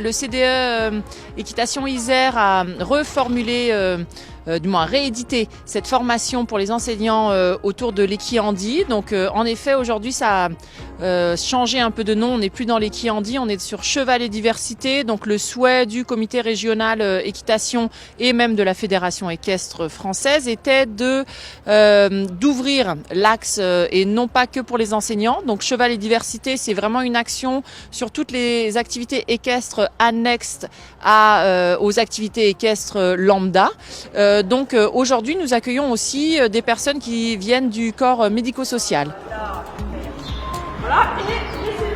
le CDE Équitation Isère a reformulé, du moins réédité cette formation pour les enseignants autour de l'équihandi. Donc en effet, aujourd'hui, ça a changé un peu de nom. On n'est plus dans l'équihandi, on est sur cheval et diversité. Donc le souhait du comité régional équitation et même de la fédération équestre française était d'ouvrir l'axe et non pas que pour les enseignants. Donc cheval et diversité, c'est vraiment une action sur toutes les activités équestres annexes aux activités équestres lambda. Donc aujourd'hui, nous accueillons aussi des personnes qui viennent du corps médico-social. Voilà, et laissez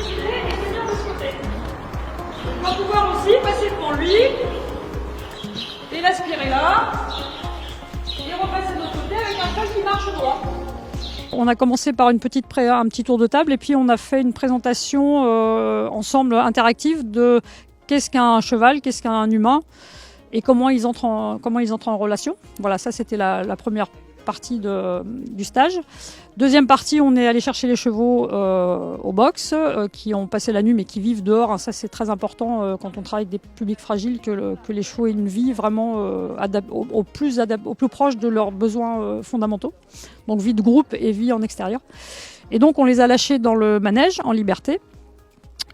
filer et c'est bien de ce côté. On va pouvoir aussi passer devant lui et l'aspirer là et repasser de l'autre côté avec un cheval qui marche droit. On a commencé par un petit tour de table et puis on a fait une présentation ensemble interactive de qu'est-ce qu'un cheval, qu'est-ce qu'un humain et comment ils entrent en relation. Voilà, ça c'était la première partie du stage. Deuxième partie, on est allé chercher les chevaux au box qui ont passé la nuit mais qui vivent dehors. Ça c'est très important quand on travaille avec des publics fragiles que les chevaux aient une vie vraiment au plus proche de leurs besoins fondamentaux. Donc vie de groupe et vie en extérieur. Et donc on les a lâchés dans le manège en liberté.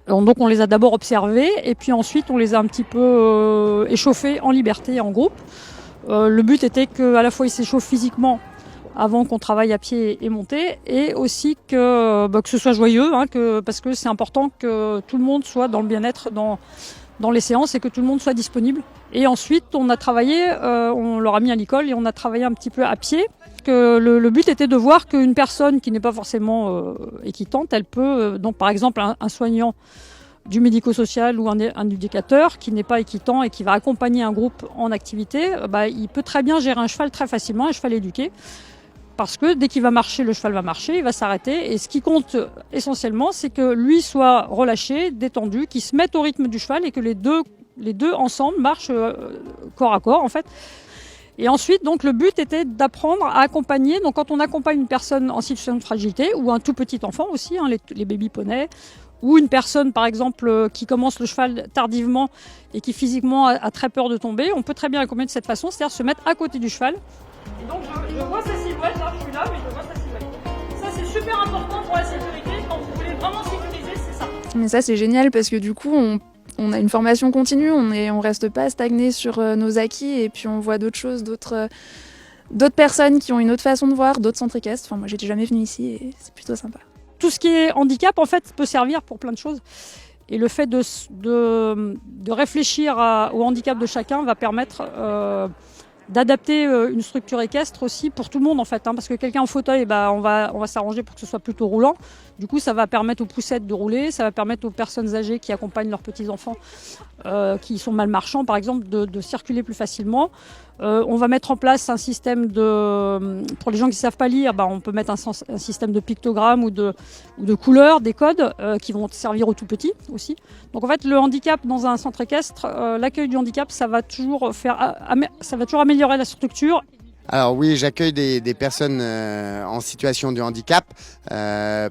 Donc on les a d'abord observés et puis ensuite on les a un petit peu échauffés en liberté en groupe. Le but était qu'à la fois ils s'échauffent physiquement avant qu'on travaille à pied et monter et aussi que ce soit joyeux parce que c'est important que tout le monde soit dans le bien-être dans les séances et que tout le monde soit disponible. Et ensuite on a travaillé, on leur a mis à l'école et on a travaillé un petit peu à pied. Que le but était de voir qu'une personne qui n'est pas forcément équitante, elle peut, donc par exemple un soignant du médico-social ou un éducateur qui n'est pas équitant et qui va accompagner un groupe en activité, il peut très bien gérer un cheval très facilement, un cheval éduqué, parce que dès qu'il va marcher, le cheval va marcher, il va s'arrêter. Et ce qui compte essentiellement, c'est que lui soit relâché, détendu, qu'il se mette au rythme du cheval et que les deux ensemble marchent corps à corps en fait. Et ensuite, donc, le but était d'apprendre à accompagner. Donc, quand on accompagne une personne en situation de fragilité, ou un tout petit enfant aussi, les baby poneys, ou une personne, par exemple, qui commence le cheval tardivement et qui physiquement a très peur de tomber, on peut très bien l'accompagner de cette façon, c'est-à-dire se mettre à côté du cheval. Et donc, je vois sa silhouette, là, je suis là, mais je vois sa silhouette. Ça, c'est super important pour la sécurité. Quand vous voulez vraiment sécuriser, c'est ça. Mais ça, c'est génial parce que du coup, on a une formation continue, on reste pas stagné sur nos acquis et puis on voit d'autres choses, d'autres personnes qui ont une autre façon de voir, d'autres centres équestres. Enfin, moi, j'étais jamais venue ici et c'est plutôt sympa. Tout ce qui est handicap, en fait, peut servir pour plein de choses. Et le fait de réfléchir au handicap de chacun va permettre d'adapter une structure équestre aussi pour tout le monde en fait, parce que quelqu'un en fauteuil, on va s'arranger pour que ce soit plutôt roulant. Du coup, ça va permettre aux poussettes de rouler, ça va permettre aux personnes âgées qui accompagnent leurs petits-enfants qui sont malmarchants, par exemple, de circuler plus facilement. On va mettre en place un système pour les gens qui ne savent pas lire, on peut mettre un système de pictogrammes ou de couleurs, des codes qui vont servir aux tout petits aussi. Donc en fait, le handicap dans un centre équestre, l'accueil du handicap, ça va toujours améliorer la structure. Alors oui, j'accueille des personnes en situation de handicap,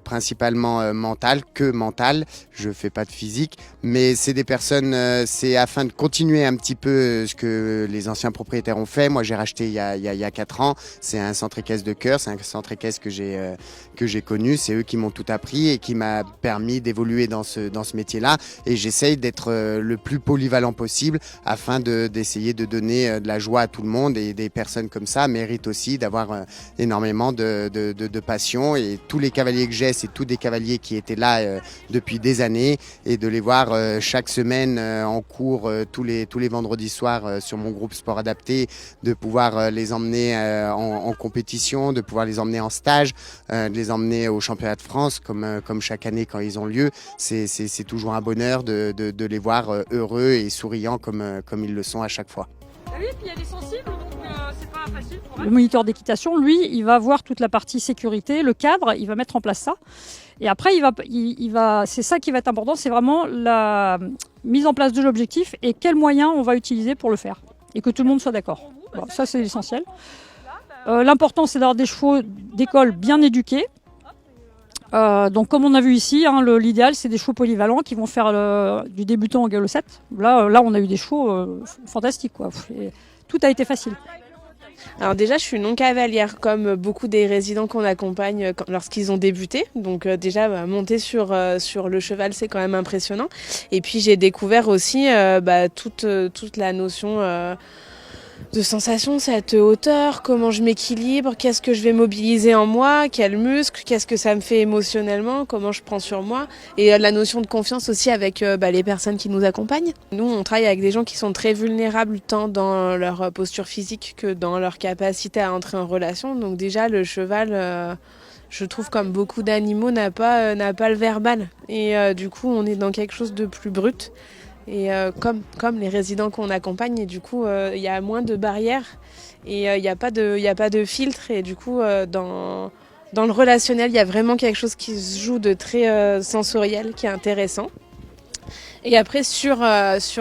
principalement mentale, que mentale. Je fais pas de physique, mais c'est des personnes, c'est afin de continuer un petit peu ce que les anciens propriétaires ont fait. Moi, j'ai racheté il y a 4 ans. C'est un centre équestre de cœur, c'est un centre équestre que j'ai connu. C'est eux qui m'ont tout appris et qui m'a permis d'évoluer dans ce métier-là. Et j'essaye d'être le plus polyvalent possible afin d'essayer de donner de la joie à tout le monde, et des personnes comme ça mérite aussi d'avoir énormément de passion, et tous les cavaliers que j'ai, c'est tous des cavaliers qui étaient là depuis des années, et de les voir chaque semaine en cours tous les vendredis soirs sur mon groupe Sport Adapté, de pouvoir les emmener en compétition, de pouvoir les emmener en stage, de les emmener au championnat de France comme chaque année quand ils ont lieu. C'est toujours un bonheur de les voir heureux et souriants comme ils le sont à chaque fois. Ah oui, puis elle est sensible, donc c'est pas facile pour elle. Le moniteur d'équitation, lui, il va voir toute la partie sécurité, le cadre, il va mettre en place ça. Et après, c'est ça qui va être important, c'est vraiment la mise en place de l'objectif et quels moyens on va utiliser pour le faire. Et que tout le monde soit d'accord. Bon, ça, c'est l'essentiel. L'important, c'est d'avoir des chevaux d'école bien éduqués, Donc comme on a vu ici, hein, l'idéal c'est des chevaux polyvalents qui vont faire du débutant au galop 7. Là on a eu des chevaux fantastiques, quoi. Et tout a été facile. Alors déjà, je suis non cavalière, comme beaucoup des résidents qu'on accompagne lorsqu'ils ont débuté. Donc déjà, monter sur le cheval, c'est quand même impressionnant. Et puis j'ai découvert aussi toute la notion de sensation, cette hauteur, comment je m'équilibre, qu'est-ce que je vais mobiliser en moi, quels muscles, qu'est-ce que ça me fait émotionnellement, comment je prends sur moi. Et la notion de confiance aussi avec les personnes qui nous accompagnent. Nous, on travaille avec des gens qui sont très vulnérables tant dans leur posture physique que dans leur capacité à entrer en relation. Donc déjà, le cheval... je trouve comme beaucoup d'animaux n'a pas le verbal. Et du coup, on est dans quelque chose de plus brut. Et comme les résidents qu'on accompagne, et du coup, il y a moins de barrières et il n'y a pas de filtre. Et du coup, dans le relationnel, il y a vraiment quelque chose qui se joue de très sensoriel, qui est intéressant. Et après, sur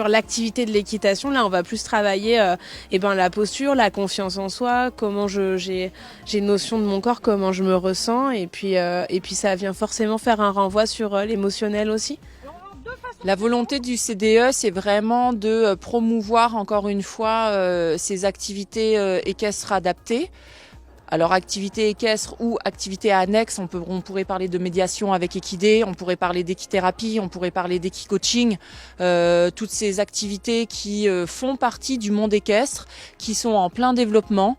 l'activité de l'équitation, là, on va plus travailler la posture, la confiance en soi, comment j'ai une notion de mon corps, comment je me ressens. Et puis ça vient forcément faire un renvoi sur l'émotionnel aussi. La volonté du CDE, c'est vraiment de promouvoir encore une fois ces activités équestres adaptées. Alors activités équestres ou activités annexes, on pourrait parler de médiation avec équidé, on pourrait parler d'équithérapie, on pourrait parler d'équicoaching, toutes ces activités qui font partie du monde équestre, qui sont en plein développement.